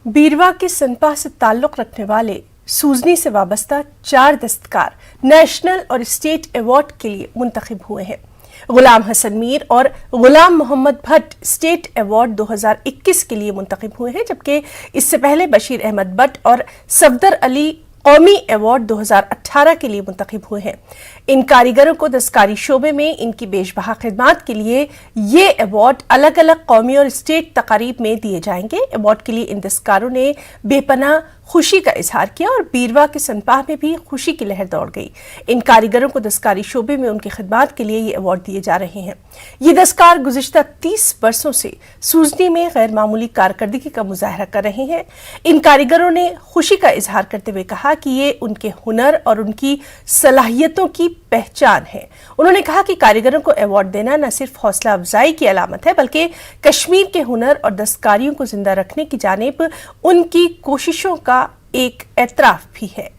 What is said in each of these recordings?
बीरवा के सनपा से ताल्लुक रखने वाले सूजनी से वाबस्ता 4 दस्तकार नेशनल और स्टेट अवार्ड के लिए मुंतखब हुए हैं। गुलाम हसन मीर और गुलाम मोहम्मद भट्ट स्टेट अवार्ड 2021 के लिए मुंतखब हुए हैं, जबकि इससे पहले बशीर अहमद भट्ट और सफदर अली कौमी अवार्ड 2018 के लिए मुंतखब हुए हैं। इन कारीगरों को दस्तकारी शोबे में इनकी बेशबहा खिदमात के लिए ये अवार्ड अलग अलग कौमी और स्टेट तकारीब में दिए जाएंगे। अवार्ड के लिए इन दस्तकारों ने बेपनाह खुशी का इजहार किया और बीरवा के सनपाह में भी खुशी की लहर दौड़ गई। इन कारीगरों को दस्तकारी शोबे में उनकी खिदमात के लिए ये अवार्ड दिए जा रहे हैं। ये दस्तकार गुज़िश्ता 30 वर्षों से सूजनी में गैर मामूली कारकर्दगी का मुजाहरा कर रहे हैं। इन कारीगरों ने खुशी का इजहार करते हुए कहा कि ये उनके हुनर और उनकी सलाहियतों की पहचान है। उन्होंने कहा कि कारीगरों को अवार्ड देना न सिर्फ हौसला अफजाई की अलामत है, बल्कि कश्मीर के हुनर और दस्तकारियों को जिंदा रखने की जानिब उनकी कोशिशों का एक एतराफ भी है।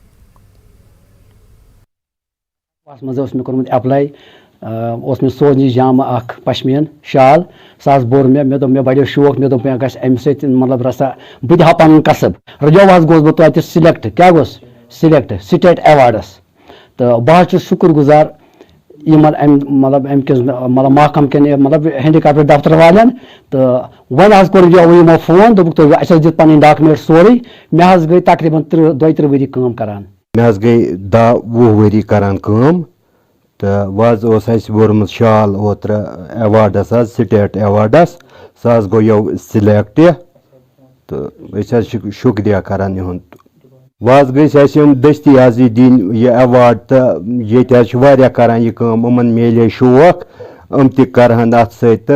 अप्लाई सोजनी जामा अख पश्मीन शाल सास बोर मे दोप मे बड़ो शौक मे दोप मे मतलब रसा बह हा पन कसब रजोवाज गोस बह तत सिलेक्ट क्या गोस सिलेक्ट स्टेट अवार्डस तो बह शुक्र गुजार मतलब अमकिस मतलब महकम के मतलब हैंडीक्राफ्ट दफ्तर वालन तो वन कोर फोन दोप तुम अस दित पन डॉक्यूमेंट सोरे मे गई तकरीबन 32 वरी काम करान मे गई 10-20 वरी करान काम तो वज वोर्मुत शाल ओत्र अवार्डस स्टेट अवार्डस सह गो यो सिलेक्ट तो शुक्रिया करान इहुंद वज गई दस्ती आज दिन यह अवार्ड तो ये करान यह काम उमन मेले शौक तहन अत सत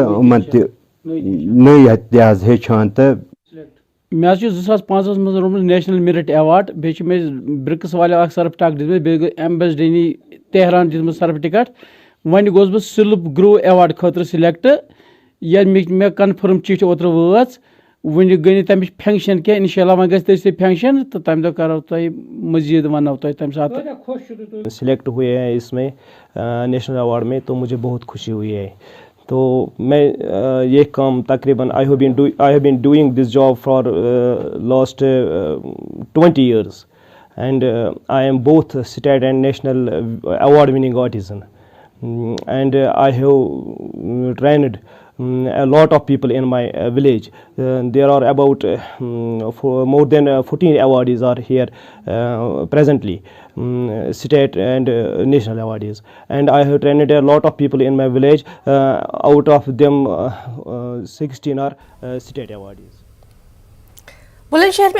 नई हेचान तो मे 2005 मज रोमत नेशनल मेरिट अवार्ड बे ब्रिक्स वाले सर्टिफिकेट दित एम्बेसडनी तेहरान दित सर्टिफिकेट वन गोस बह सिल्प ग्रो अवार्ड खतर सिलेक्ट ये मे कन्फर्म चिट्ठी ओत्र वाच वन गई तमिच फंक्शन क्या इंशाल्लाह वन गई फंक्शन तो तम दो करो तुम मजीद वनो तम साथ सिलेक्ट हुए हैं इसमें नेशनल अवार्ड में, तो मुझे बहुत खुशी हुई है। तो मैं ये काम तकरीबन I have been doing this job for last 20 years and I am both state and national award winning artisan and I have trained a lot of people in my village. There are about more than 14 awardees are here presently, state and national awardees, and I have trained a lot of people in my village. Out of them 16 are state awardees. Bulandshahr में